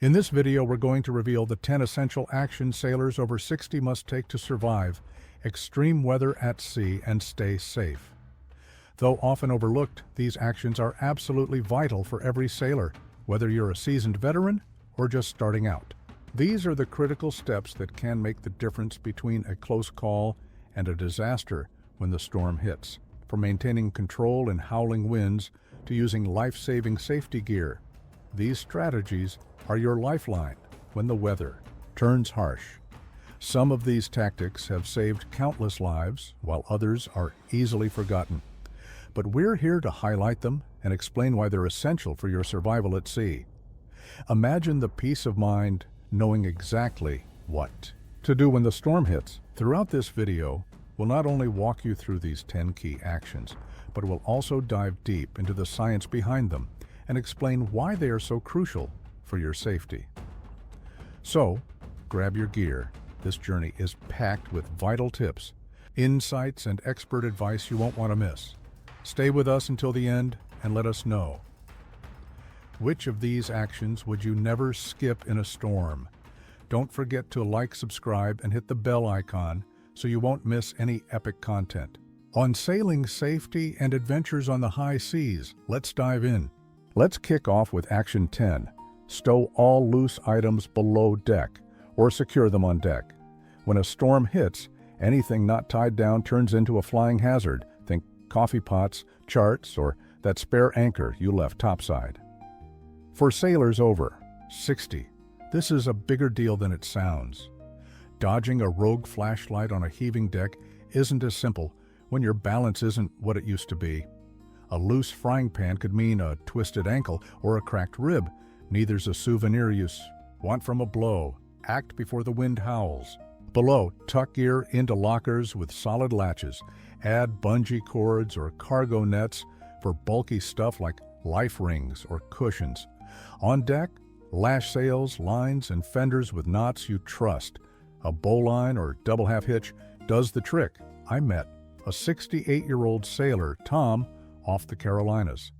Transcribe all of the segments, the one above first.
In this video, we're going to reveal the 10 essential actions sailors over 60 must take to survive extreme weather at sea and stay safe. Though often overlooked, these actions are absolutely vital for every sailor, whether you're a seasoned veteran or just starting out. These are the critical steps that can make the difference between a close call and a disaster when the storm hits, from maintaining control in howling winds to using life-saving safety gear. These strategies are your lifeline when the weather turns harsh. Some of these tactics have saved countless lives, while others are easily forgotten. But we're here to highlight them and explain why they're essential for your survival at sea. Imagine the peace of mind knowing exactly what to do when the storm hits. Throughout this video, we'll not only walk you through these 10 key actions, but we'll also dive deep into the science behind them and explain why they are so crucial for your safety. So, grab your gear. This journey is packed with vital tips, insights, and expert advice you won't want to miss. Stay with us until the end and let us know. Which of these actions would you never skip in a storm? Don't forget to like, subscribe, and hit the bell icon so you won't miss any epic content. On sailing safety and adventures on the high seas, let's dive in. Let's kick off with Action 10. Stow all loose items below deck or secure them on deck. When a storm hits, anything not tied down turns into a flying hazard. Think coffee pots, charts, or that spare anchor you left topside. For sailors over 60, this is a bigger deal than it sounds. Dodging a rogue flashlight on a heaving deck isn't as simple when your balance isn't what it used to be. A loose frying pan could mean a twisted ankle or a cracked rib. Neither's a souvenir you want from a blow. Act before the wind howls. Below, tuck gear into lockers with solid latches. Add bungee cords or cargo nets for bulky stuff like life rings or cushions. On deck, lash sails, lines, and fenders with knots you trust. A bowline or double half hitch does the trick. I met a 68-year-old sailor, Tom, off the Carolinas.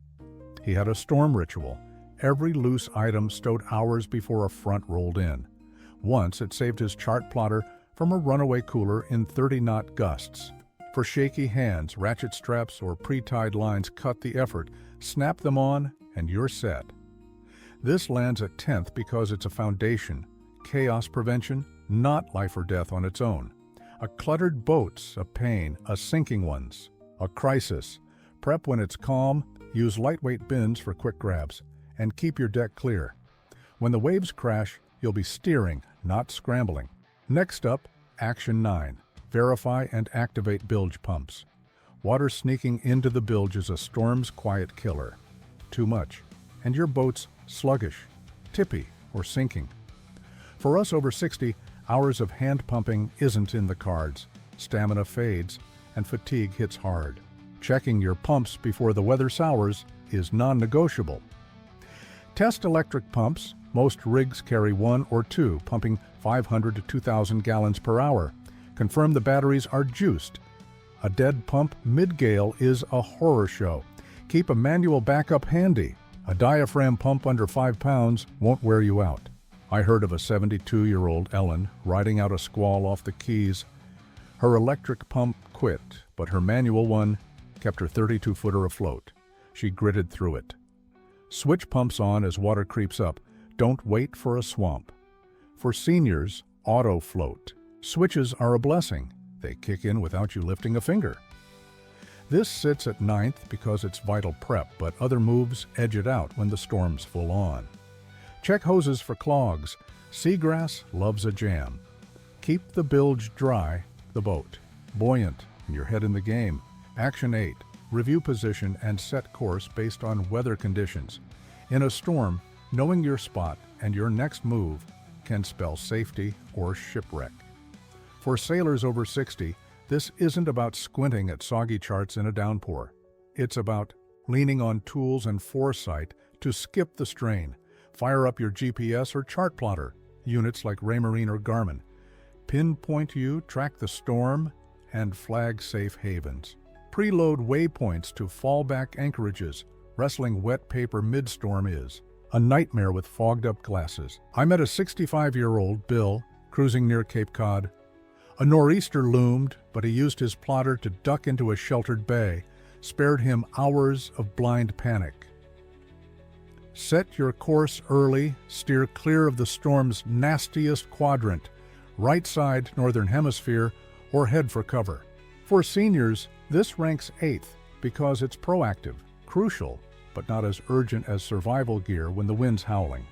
He had a storm ritual. Every loose item stowed hours before a front rolled in. Once it saved his chart plotter from a runaway cooler in 30-knot gusts. For shaky hands, ratchet straps or pre-tied lines cut the effort. Snap them on and you're set. This lands at 10th because it's a foundation. Chaos prevention, not life or death on its own. A cluttered boat's a pain, a sinking one's a crisis. Prep when it's calm, use lightweight bins for quick grabs, and keep your deck clear. When the waves crash, you'll be steering, not scrambling. Next up, Action 9. Verify and activate bilge pumps. Water sneaking into the bilge is a storm's quiet killer. Too much, and your boat's sluggish, tippy, or sinking. For us over 60, hours of hand pumping isn't in the cards. Stamina fades, and fatigue hits hard. Checking your pumps before the weather sours is non-negotiable. Test electric pumps. Most rigs carry one or two, pumping 500 to 2,000 gallons per hour. Confirm the batteries are juiced. A dead pump mid-gale is a horror show. Keep a manual backup handy. A diaphragm pump under 5 pounds won't wear you out. I heard of a 72-year-old Ellen riding out a squall off the Keys. Her electric pump quit, but her manual one kept her 32-footer afloat. She gritted through it. Switch pumps on as water creeps up. Don't wait for a swamp. For seniors, auto float. Switches are a blessing. They kick in without you lifting a finger. This sits at 9th because it's vital prep, but other moves edge it out when the storm's full on. Check hoses for clogs. Seagrass loves a jam. Keep the bilge dry, the boat buoyant, and your head in the game. Action 8. Review position and set course based on weather conditions. In a storm, knowing your spot and your next move can spell safety or shipwreck. For sailors over 60, this isn't about squinting at soggy charts in a downpour. It's about leaning on tools and foresight to skip the strain. Fire up your GPS or chart plotter, units like Raymarine or Garmin. Pinpoint you, track the storm, and flag safe havens. Preload waypoints to fallback anchorages. Wrestling wet paper midstorm is a nightmare with fogged-up glasses. I met a 65-year-old, Bill, cruising near Cape Cod. A nor'easter loomed, but he used his plotter to duck into a sheltered bay, spared him hours of blind panic. Set your course early, steer clear of the storm's nastiest quadrant, right side northern hemisphere, or head for cover. For seniors, this ranks 8th because it's proactive, crucial, but not as urgent as survival gear when the wind's howling.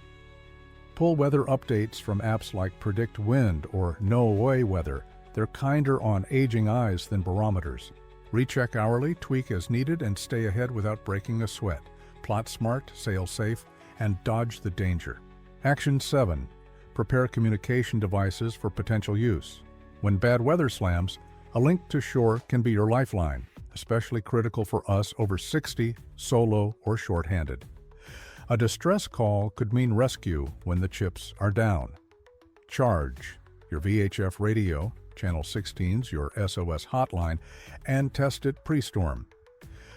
Pull weather updates from apps like Predict Wind or No Way Weather. They're kinder on aging eyes than barometers. Recheck hourly, tweak as needed, and stay ahead without breaking a sweat. Plot smart, sail safe, and dodge the danger. Action 7. Prepare communication devices for potential use. When bad weather slams, a link to shore can be your lifeline, especially critical for us over 60, solo, or short-handed. A distress call could mean rescue when the chips are down. Charge your VHF radio, Channel 16's your SOS hotline, and test it pre-storm.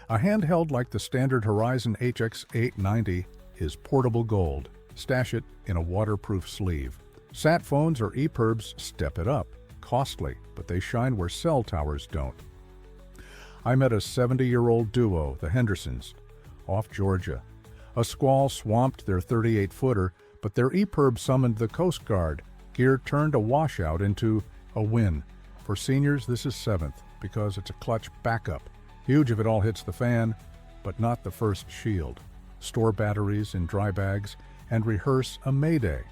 A handheld like the standard Horizon HX890 is portable gold. Stash it in a waterproof sleeve. Sat phones or EPIRBs step it up. Costly, but they shine where cell towers don't. I met a 70-year-old duo, the Hendersons, off Georgia. A squall swamped their 38-footer, but their EPIRB summoned the Coast Guard. Gear turned a washout into a win. For seniors, this is 7th because it's a clutch backup. Huge if it all hits the fan, but not the first shield. Store batteries in dry bags and rehearse a mayday.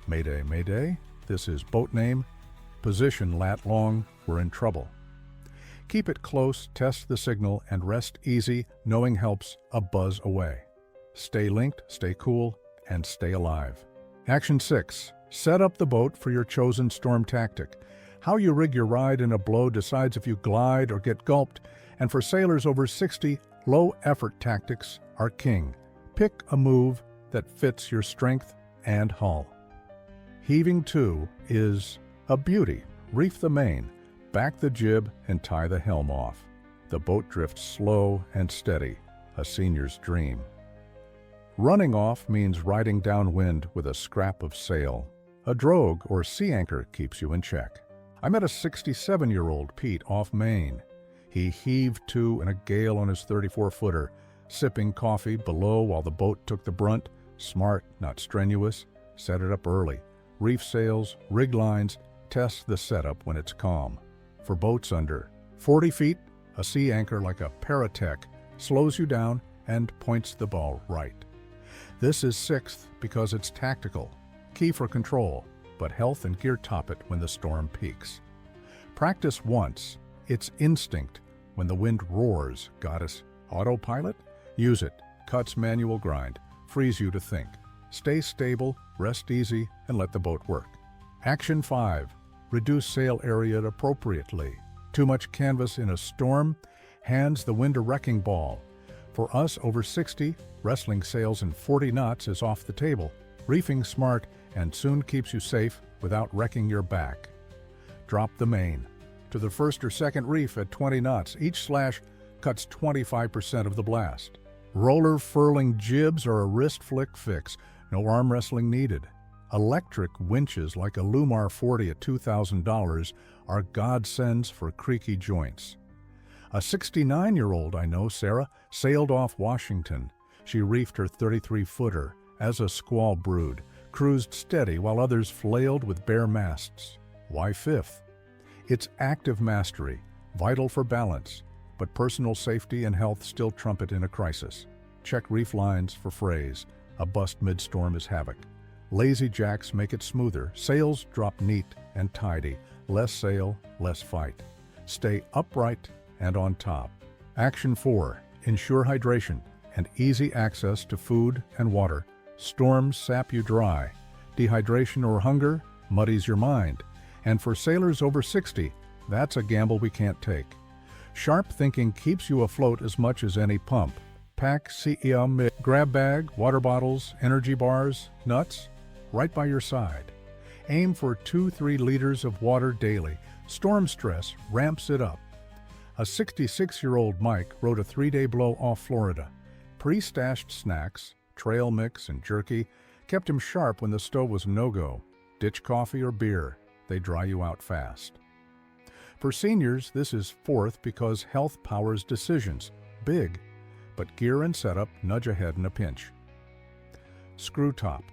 Mayday, mayday. This is boat name. Position lat long. We're in trouble. Keep it close, test the signal, and rest easy, knowing helps a buzz away. Stay linked, stay cool, and stay alive. Action 6. Set up the boat for your chosen storm tactic. How you rig your ride in a blow decides if you glide or get gulped, and for sailors over 60, low-effort tactics are king. Pick a move that fits your strength and hull. Heaving to is a beauty. Reef the main, back the jib, and tie the helm off. The boat drifts slow and steady, a senior's dream. Running off means riding downwind with a scrap of sail. A drogue or sea anchor keeps you in check. I met a 67-year-old Pete off Maine. He heaved to in a gale on his 34-footer, sipping coffee below while the boat took the brunt. Smart, not strenuous. Set it up early. Reef sails, rig lines, test the setup when it's calm. For boats under 40 feet, a sea anchor like a Paratech slows you down and points the ball right. This is 6th because it's tactical, key for control, but health and gear top it when the storm peaks. Practice once, it's instinct. When the wind roars, got us. Autopilot? Use it. Cuts manual grind, frees you to think. Stay stable, rest easy, and let the boat work. Action 5. Reduce sail area appropriately. Too much canvas in a storm hands the wind a wrecking ball. For us over 60, wrestling sails in 40 knots is off the table. Reefing smart and soon keeps you safe without wrecking your back. Drop the main. To the first or second reef at 20 knots, each slash cuts 25% of the blast. Roller furling jibs are a wrist flick fix, no arm wrestling needed. Electric winches like a Lumar 40 at $2,000 are godsends for creaky joints. A 69-year-old I know, Sarah, sailed off Washington. She reefed her 33-footer as a squall brewed, cruised steady while others flailed with bare masts. Why 5th? It's active mastery, vital for balance, but personal safety and health still trumpet in a crisis. Check reef lines for frays. A bust midstorm is havoc. Lazy jacks make it smoother. Sails drop neat and tidy. Less sail, less fight. Stay upright and on top. Action 4. Ensure hydration and easy access to food and water. Storms sap you dry. Dehydration or hunger muddies your mind. And for sailors over 60, that's a gamble we can't take. Sharp thinking keeps you afloat as much as any pump. Pack CEM grab bag, water bottles, energy bars, nuts, right by your side. Aim for 2-3 liters of water daily. Storm stress ramps it up. A 66-year-old Mike rode a 3-day blow off Florida. Pre-stashed snacks, trail mix, and jerky kept him sharp when the stove was no-go. Ditch coffee or beer, they dry you out fast. For seniors, this is fourth because health powers decisions. Big, but gear and setup nudge ahead in a pinch. Screw top.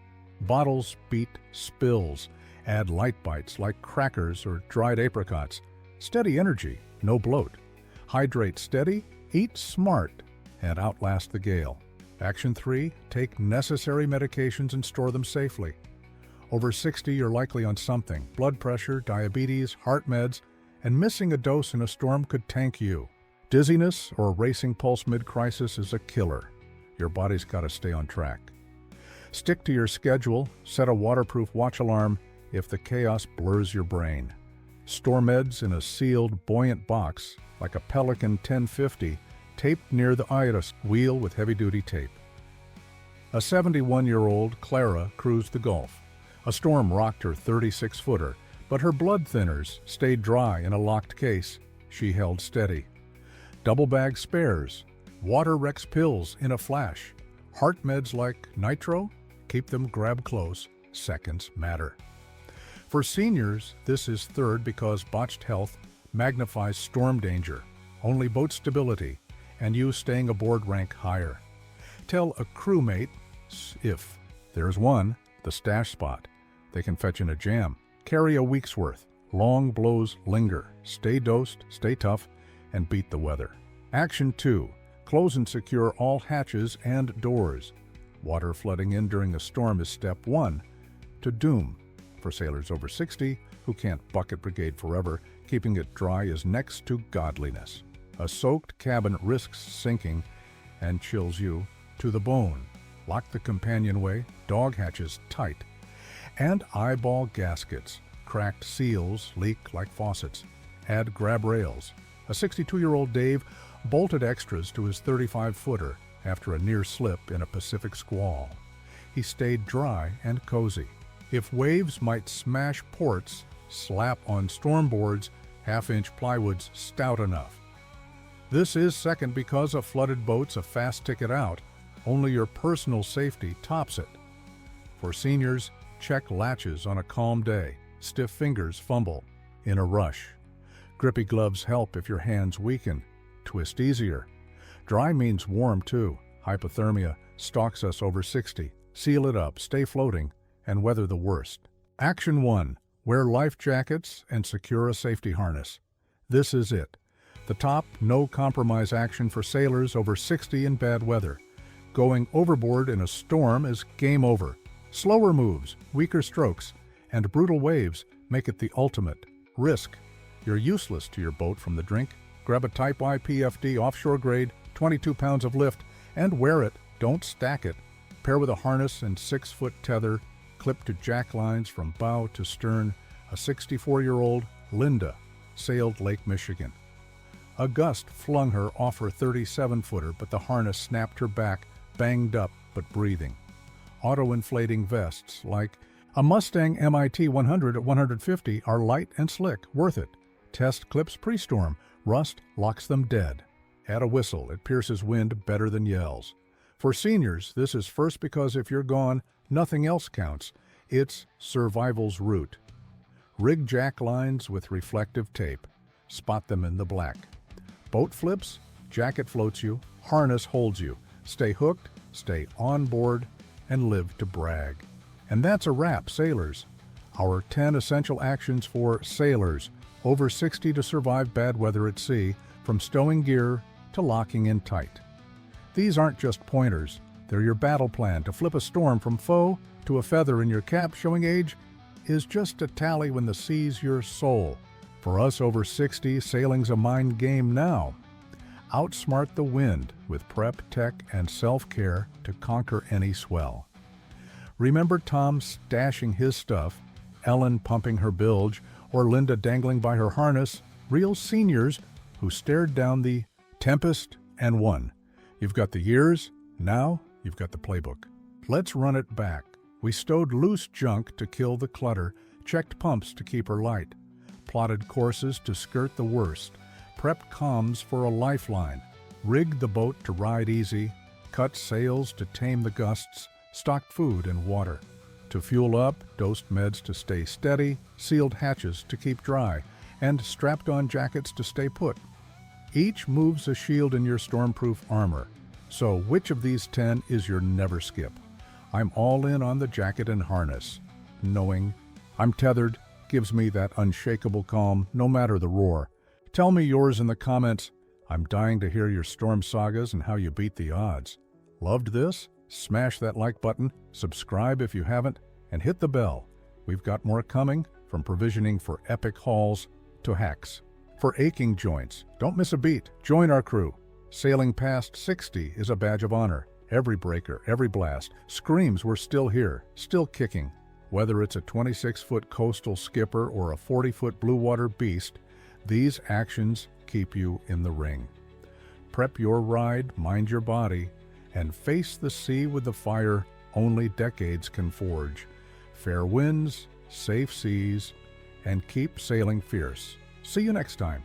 Bottles beat spills. Add light bites like crackers or dried apricots. Steady energy, no bloat. Hydrate steady, eat smart, and outlast the gale. Action 3, take necessary medications and store them safely. Over 60, you're likely on something. Blood pressure, diabetes, heart meds, and missing a dose in a storm could tank you. Dizziness or racing pulse mid-crisis is a killer. Your body's got to stay on track. Stick to your schedule, set a waterproof watch alarm if the chaos blurs your brain. Store meds in a sealed, buoyant box, like a Pelican 1050, taped near the iris wheel with heavy-duty tape. A 71-year-old Clara cruised the Gulf. A storm rocked her 36-footer, but her blood thinners stayed dry in a locked case. She held steady. Double-bag spares, water Rex pills in a flash, heart meds like nitro, keep them grabbed close, seconds matter. For seniors, this is third because botched health magnifies storm danger, only boat stability, and you staying aboard rank higher. Tell a crewmate, if there's one, the stash spot. They can fetch in a jam. Carry a week's worth. Long blows linger. Stay dosed, stay tough, and beat the weather. Action 2. Close and secure all hatches and doors. Water flooding in during a storm is step 1 to doom. For sailors over 60 who can't bucket brigade forever, keeping it dry is next to godliness. A soaked cabin risks sinking and chills you to the bone. Lock the companionway, dog hatches tight, and eyeball gaskets. Cracked seals leak like faucets. Add grab rails. A 62-year-old Dave bolted extras to his 35-footer after a near slip in a Pacific squall. He stayed dry and cozy. If waves might smash ports, slap on storm boards, half-inch plywood's stout enough. This is second because a flooded boat's a fast ticket out. Only your personal safety tops it. For seniors, check latches on a calm day. Stiff fingers fumble in a rush. Grippy gloves help if your hands weaken. Twist easier. Dry means warm too. Hypothermia stalks us over 60. Seal it up, stay floating, and weather the worst. Action 1. Wear life jackets and secure a safety harness. This is it. The top, no-compromise action for sailors over 60 in bad weather. Going overboard in a storm is game over. Slower moves, weaker strokes, and brutal waves make it the ultimate. Risk. You're useless to your boat from the drink. Grab a Type I PFD offshore grade, 22 pounds of lift, and wear it. Don't stack it. Pair with a harness and 6-foot tether, clipped to jack lines from bow to stern. A 64-year-old Linda sailed Lake Michigan. A gust flung her off her 37-footer, but the harness snapped her back, banged up but breathing. Auto-inflating vests like a Mustang MIT 100 at 150 are light and slick, worth it. Test clips pre-storm. Rust locks them dead. Add a whistle. It pierces wind better than yells. For seniors, this is first because if you're gone, nothing else counts. It's survival's route. Rig jack lines with reflective tape. Spot them in the black. Boat flips, jacket floats you, harness holds you. Stay hooked, stay on board, and live to brag. And that's a wrap, sailors. Our 10 essential actions for sailors over 60 to survive bad weather at sea, from stowing gear to locking in tight. These aren't just pointers. They're your battle plan to flip a storm from foe to a feather in your cap. Showing age is just a tally when the sea's your soul. For us over 60, sailing's a mind game now. Outsmart the wind with prep, tech, and self-care to conquer any swell. Remember Tom stashing his stuff, Ellen pumping her bilge, or Linda dangling by her harness, real seniors who stared down the tempest and won. You've got the years, now you've got the playbook. Let's run it back. We stowed loose junk to kill the clutter, checked pumps to keep her light, plotted courses to skirt the worst, prepped comms for a lifeline, rigged the boat to ride easy, cut sails to tame the gusts, stocked food and water. To fuel up, dosed meds to stay steady, sealed hatches to keep dry, and strapped-on jackets to stay put. Each moves a shield in your stormproof armor. So which of these 10 is your never skip? I'm all in on the jacket and harness. Knowing I'm tethered gives me that unshakable calm no matter the roar. Tell me yours in the comments. I'm dying to hear your storm sagas and how you beat the odds. Loved this? Smash that like button, subscribe if you haven't, and hit the bell. We've got more coming, from provisioning for epic hauls to hacks. For aching joints, don't miss a beat. Join our crew. Sailing past 60 is a badge of honor. Every breaker, every blast, screams we're still here, still kicking. Whether it's a 26-foot coastal skipper or a 40-foot blue water beast, these actions keep you in the ring. Prep your ride, mind your body, and face the sea with the fire only decades can forge. Fair winds, safe seas, and keep sailing fierce. See you next time.